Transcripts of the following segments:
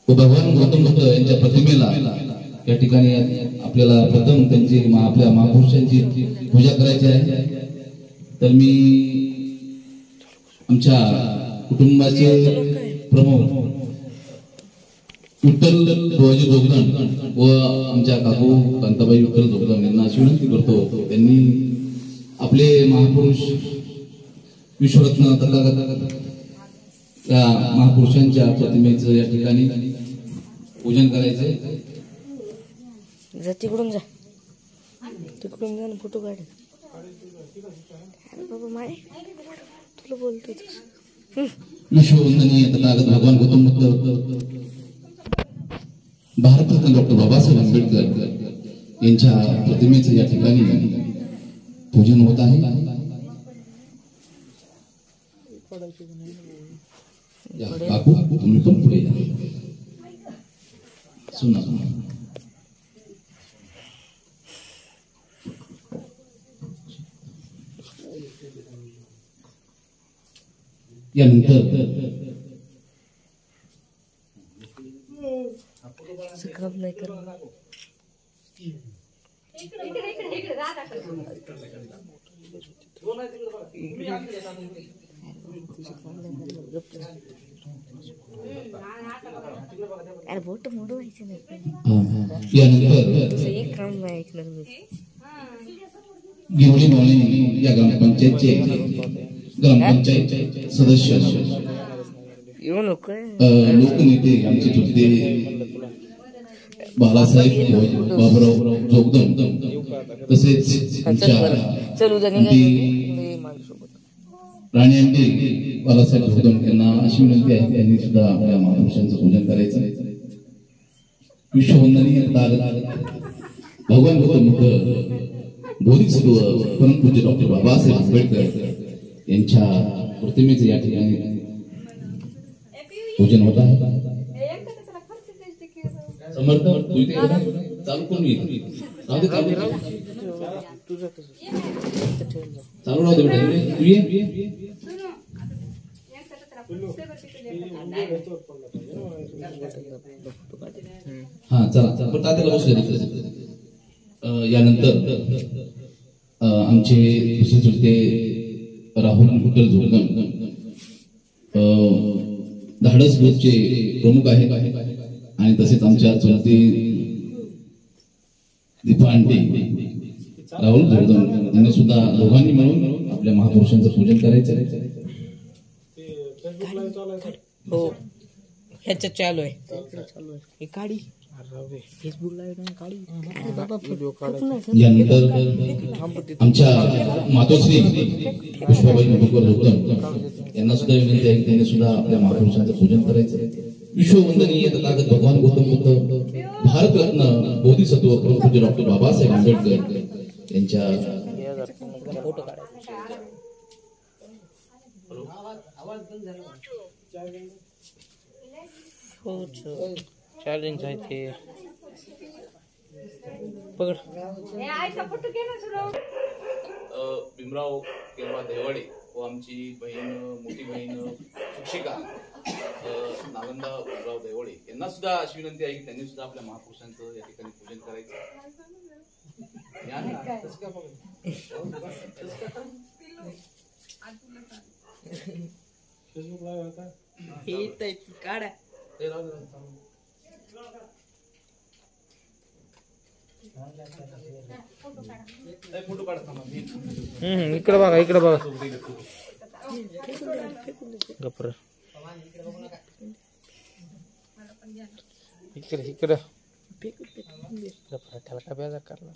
भगवान गौतम बुद्ध यांच्या प्रतिमेला या ठिकाणी आपल्याला प्रथम त्यांची आपल्या महापुरुषांची पूजा करायची आहे। तर मी आमच्या कुटुंबाचे प्रमुख विठ्ठल बुवाजी जोगदंड व आमच्या काकू कांताबाई विठ्ठल जोगदंड यांना अशी विनंती करतो, त्यांनी आपले महापुरुष विश्वरत्न तथागत त्या महापुरुषांच्या प्रतिमेचं या ठिकाणी पूजन करायचंय। जा तिकडून जा ना, फोटो काढ बाबा माय, तुला बोलतोय। विश्ववंदनीय तथागत भगवान गौतम बुद्ध भारतरत्न डॉक्टर बाबासाहेब आंबेडकर यांच्या प्रतिमेचं या ठिकाणी पूजन होत आहे। काकू तुम्ही पण पुढे या, सुना यानंतर काम नाही करणार। अरे बोट मोडू व्हायचं नाही। यानंतर एक काम नाही ऐकणार मी। गिरणी नोंदणी या ग्रामपंचायतचे ग्रामपंचायत सदस्य येऊ नको लोकनेते आमचे चुलते बाळासाहेब बाबुराव जोगदंड तसेच राणी आंटी बाळासाहेब जोगदंड यांना अशी विनंती आहे, त्यांनी सुद्धा आपल्या महापुरुषांचं पूजन करायचं आहे। विश्ववंदनीय भगवान गौतम बुद्ध बोधिसत्व परमपूज्य डॉक्टर बाबासाहेब आंबेडकर यांच्या प्रतिमेचं या ठिकाणी पूजन होत आहे। समर्थ चालू करून चालू राहू दे बेटा, तू ये। हा चला पण तात्याला बसू दे। यानंतर आमचे दुसरे चुलते राहुल विठ्ठल जोगदंड धाडस ग्रुपचे प्रमुख आहेत आणि तसेच आमच्या चुलते दीपा आंटी राहुल जोगदंड यांनी सुद्धा दोघांनी मिळून आपल्या महापुरुषांचं पूजन करायचं आहे। हो ह्याच्यात चालू आहे काढी फेसबुक लाईव्ह काढी। यानंतर आमच्या मातोश्री पुष्पाबाई मधुकर जोगदंड यांना सुद्धा विनंती आहे, त्यांनी सुद्धा आपल्या महापुरुषांचं पूजन करायचं आहे। विश्ववंदनीय तथागत भगवान गौतम बुद्ध भारतरत्न बोधिसत्व परमपूज्य डॉक्टर बाबासाहेब आंबेडकर यांच्या चॅलेंज आहे ते पकड। भीमराव किंवा देवाडे व आमची बहीण मोठी बहीण शिक्षिका नालंदा भीमराव देवाडे यांना सुद्धा अशी विनंती आहे की त्यांनी सुद्धा आपल्या महापुरुषांचं या ठिकाणी पूजन करायचं। काढा फोटो काढा, इकडे बघा इकडे बघा गप्र इकडे इकडे गप्र त्याला काय बेजार करला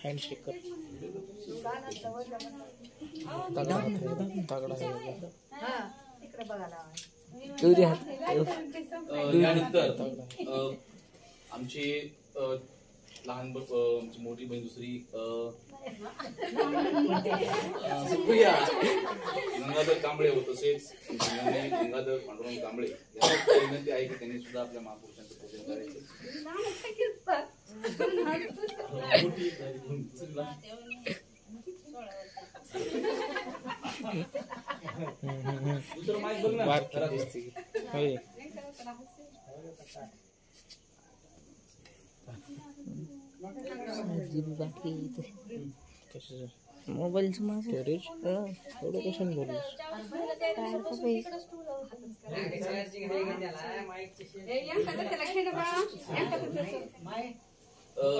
हँडशेक कर यानंतर आमचे लहान आमची मोठी बहीण दुसरी सुप्रिया गंगाधर कांबळे होत, तसेच गंगाधर पांडुरंग कांबळे यांना विनंती आहे की त्यांनी सुद्धा आपल्या महापुरुषांचं पूजन करायचे. दुसरं माईक बघ ना. मोबाईलचं माझं एवढं कशाने बोलूस.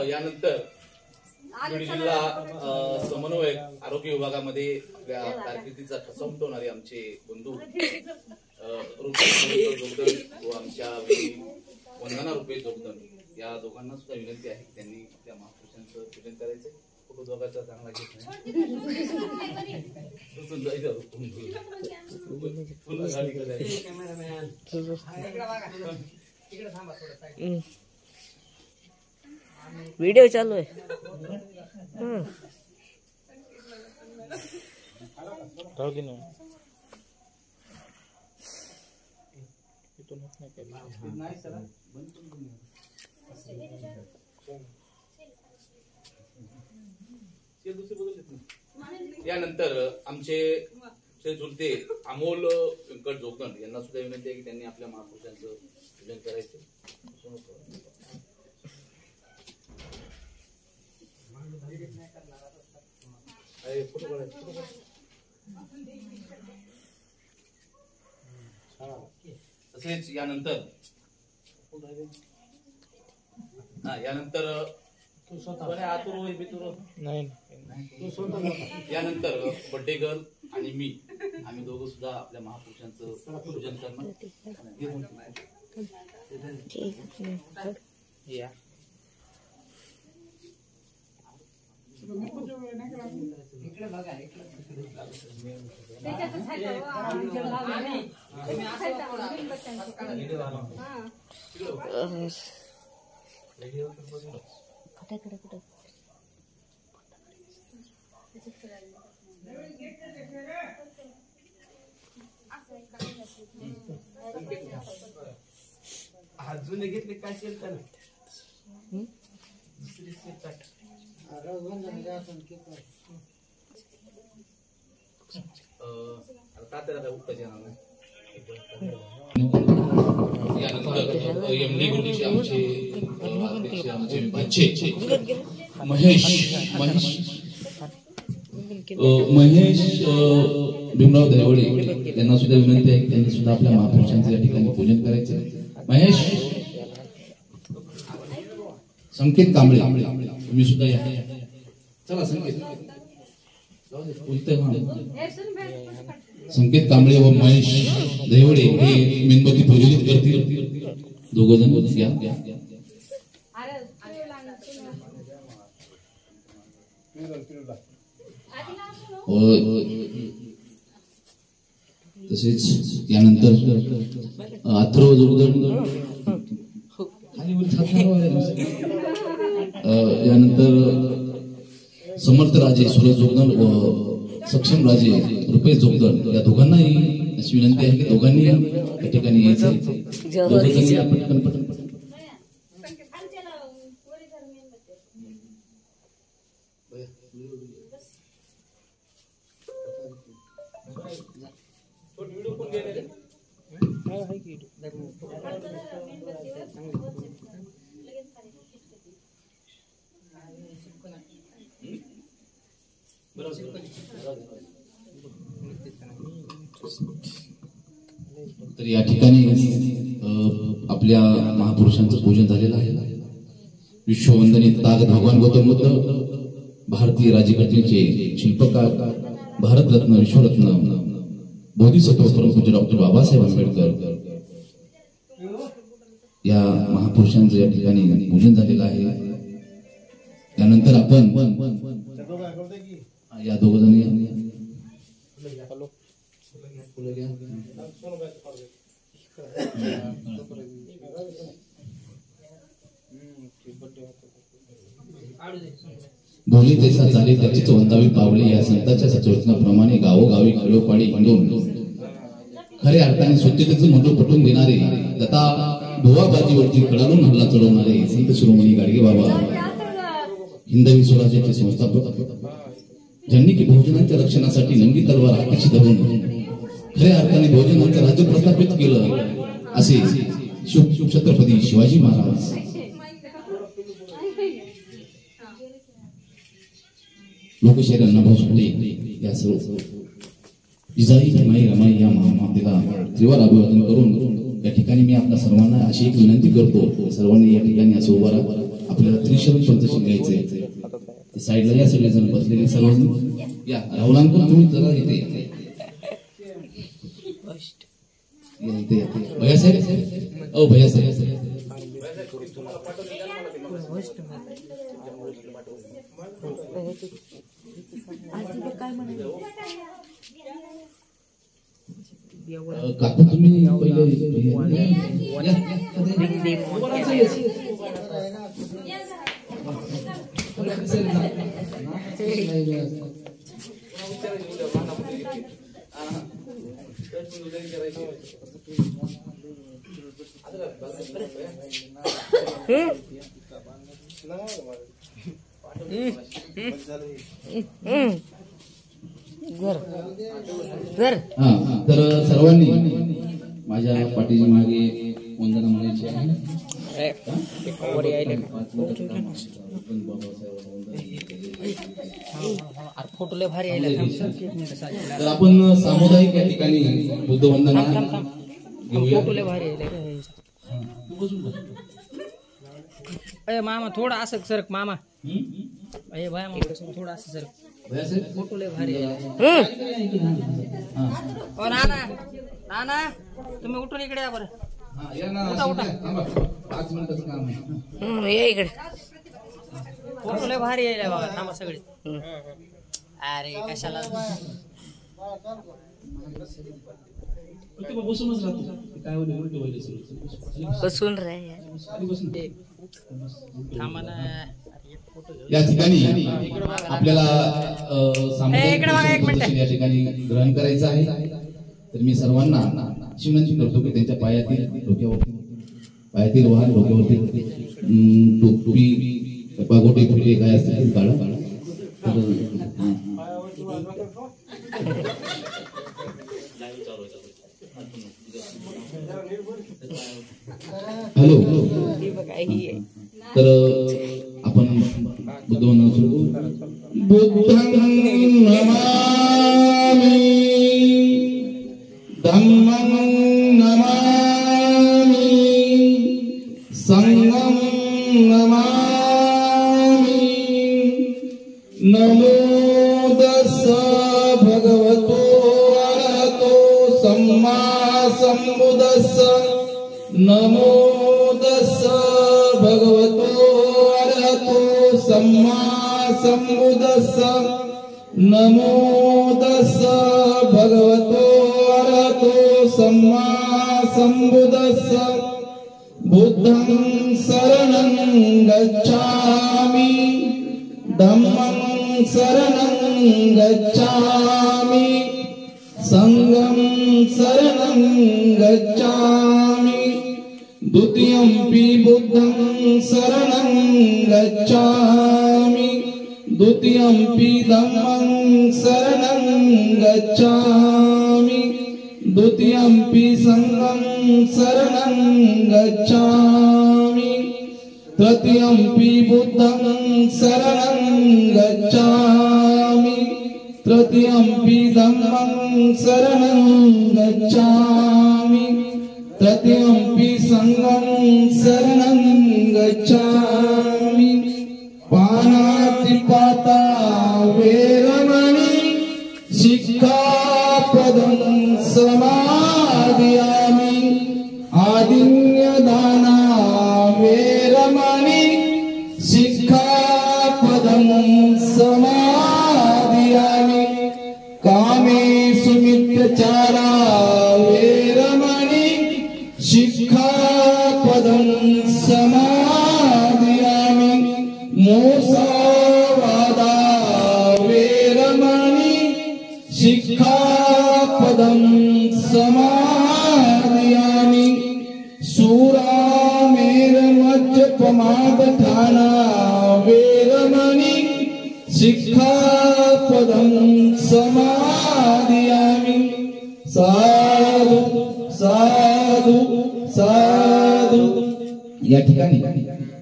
यानंतर बीड जिल्हा समन्वयक आरोग्य विभागामध्ये आपल्या कारकिर्दीचा ठसा उमटवणारे आमचे बंधू रुपेश जोगदंड व आमच्या वंदना रुपेश जोगदंड या दोघांना सुद्धा विनंती आहे की त्यांनी त्या महापुरुषांचं पूजन करायचं. फोटो दोघांचा चांगला घेत नाही. व्हिडिओ चालू आहे. राहू दे ना. यानंतर आमचे चुलते अमोल व्यंकट जोगदंड यांना सुद्धा विनंती आहे की त्यांनी आपल्या महापुरुषांचं पूजन करायचं. तसेच यानंतर यानंतर बड्डे गर्ल आणि मी आम्ही दोघं सुद्धा आपल्या महापुरुषांचं पूजन करणार. अजून घेतले काय असेल तर महेश भीमराव दैवडे यांना सुद्धा विनंती आहे की त्यांनी सुद्धा आपल्या महापुरुषांचं या ठिकाणी पूजन करायचं. महेश संकेत कांबळे तुम्ही सुद्धा या. चला संकेत संकेत कांबळे व महेश दैवडे हे मेणबत्ती प्रज्वलित करतील. दोघ जण या. तसेच यानंतर अथर्व जोगदंड यानंतर समर्थ राजे सुरज जोगदंड व सक्षम राजे रुपेश जोगदंड या दोघांनाही अशी विनंती आहे की दोघांनी या ठिकाणी यायचं. तर या ठिकाणी आपल्या महापुरुषांचं पूजन झालेलं आहे. विश्ववंदनीय ताग भगवान गौतम बुद्ध, भारतीय राज्यघटनेचे शिल्पकार, भारतरत्न विश्वरत्न बोधिसत्व परमपूज्य डॉक्टर बाबासाहेब आंबेडकर या महापुरुषांचं या ठिकाणी पूजन झालेलं आहे. त्यानंतर आपण या दोघ जणी ढोली जैसा चाले त्याचीच वंदावी पावले या संतांच्या सचवचनाप्रमाणे गावोगावी खेळोपाडी हिंडून खऱ्या अर्थाने स्वच्छतेचं महत्व पटवून देणारे तथा धुवाबाजीवरती कडाडून हल्ला चढवणारे संत शिरोमणी गाडगे बाबा हिंदवी स्वराज्याचे संस्थापक ज्यांनी की बहुजनांच्या रक्षणासाठी नंगी तलवार हाताशी धरून खऱ्या अर्थाने बहुजनांचं राज्य प्रस्थापित केलं असे छत्रपती शिवाजी महाराज लोकशाही अण्णाभाऊ साठे या सर्व जिजाई धर्माई रमाई या महामातेला त्रिवार अभिवादन करून या ठिकाणी मी आपल्या सर्वांना अशी एक विनंती करतो, सर्वांनी या ठिकाणी असं उभा राहा. आपल्याला त्रिशरण पंचशील घ्यायचंय. साईडला या सगळेजण बसलेले सर्वजण या राहुलांकडून तुम्ही जरा इथे भैया साहेब ओ भैया साहेब काकू तुम्ही पहिले तर सर्वांनी माझ्या पाठीच्या मागे वंदना म्हणायची आहे. फोटो लय भारी आहे. तर आपण सामुदायिक या ठिकाणी बुद्ध वंदना घेऊया. फोटो लय भारी आहे. अरे मामा थोडा असं सरक मामा. अरे भाई मामा थोडा असं सरक. फोटो लय भारी आहे. ओ नाना नाना तुम्ही उठून इकडे या बरं. उठा 5 मिनिटाचं काम आहे. या इकडे. फोटो लय भारी आहे बघा थांबा सगळे. अरे कशाला बसूनच राहतो काय बसून थांबा ना. या ठिकाणी आपल्याला या ठिकाणी ग्रहण करायचं आहे. तर मी सर्वांना विनंती करतो की त्यांच्या पायातील वाहन डोक्यावरती टोपी पागोटे फिटे काय असतील काढा. हॅलो तर आपण बुद्धवंदना सुरू करू. बुद्धं नमामि धम्मं नमामि संघं नमामि. नमो तस्स भगवतो अरहतो सम्मा सम्बुद्धस्स. नमो तस्स भगवतो अरहतो सम्मा सम्बुद्धस्स. नमो तस्स भगवतो अरहतो सम्मा सम्बुद्धस्स. बुद्धं शरणं गच्छामि धम्मं शरणं गच्छामि संघं शरणं गच्छामि. द्वितीयंपि बुद्धं शरणं गच्छामि. द्वितीयंपि धम्मं शरणं गच्छामि. द्वितीयंपि संघं शरणं गच्छामि. तृतीयंपि बुद्धं शरणं गच्छामि. तृतीयंपि धम्मं शरणं गच्छामि. तृतीयंपि संघं शरणं गच्छामि. पानातिपाता वेरमणि शिक्षापदं समादयामि. आदिन्यदाना वेरमणि शिक्षापदं समादयामि. कामेषु मिथ्याचारा वेरमणि शिक्षापदं समादयामि. मोसा शिक्षापदं समादयामि सूरामेरमज्जपमादठाना वेरमणि शिक्षापदं समादयामि साधु साधु साधु। या ठिकाणी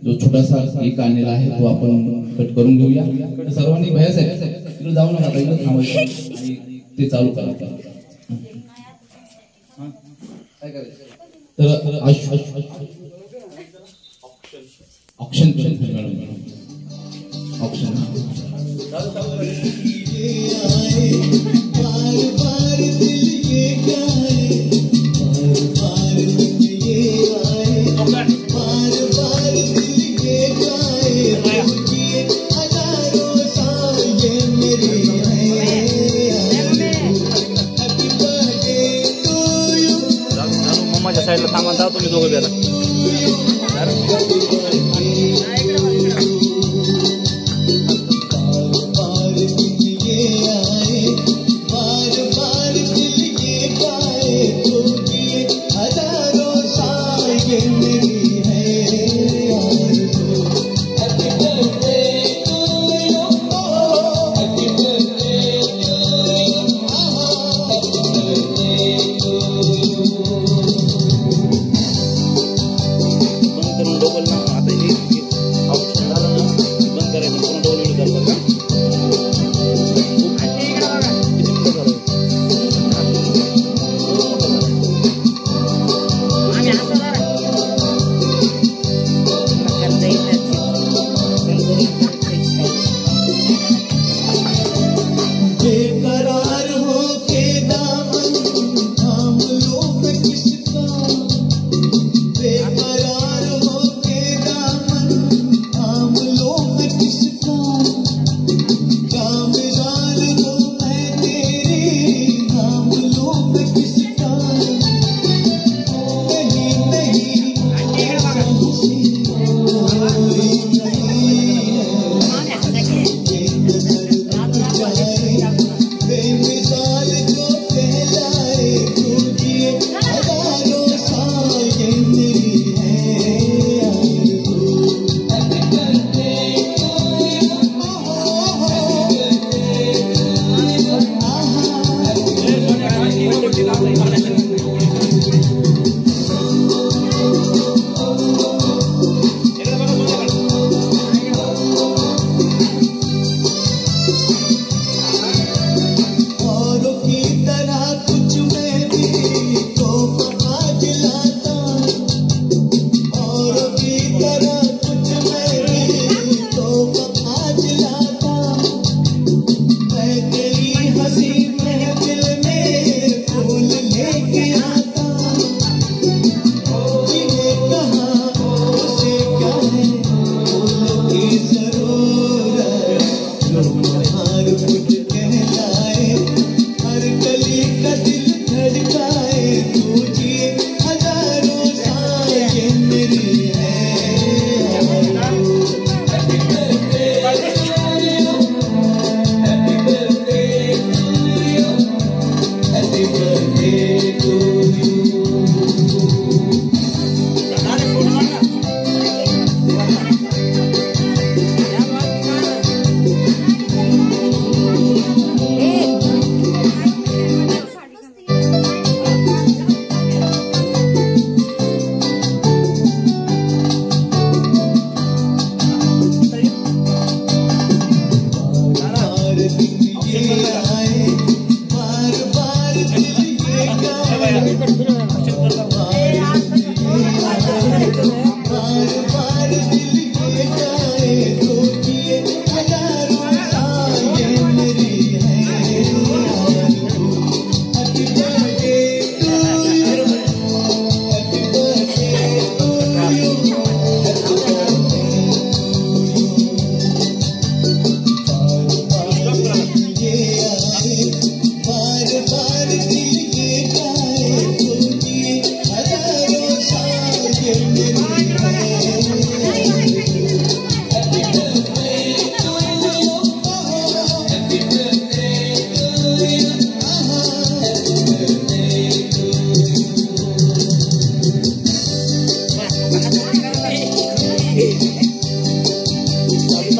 जो छोटासा एक आणलेला आहे तो आपण कट करून घेऊया. सर्वांनी भैयासाहेब तिकडे जाऊ नका, इकडे थांबायचं आणि ते चालू करा. काय करायचं तर ऑप्शन ऑप्शन मम्माच्या साईडला थांबा, जा तुम्ही दोघं बेला.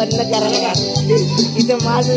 बंद करा का इथं माझं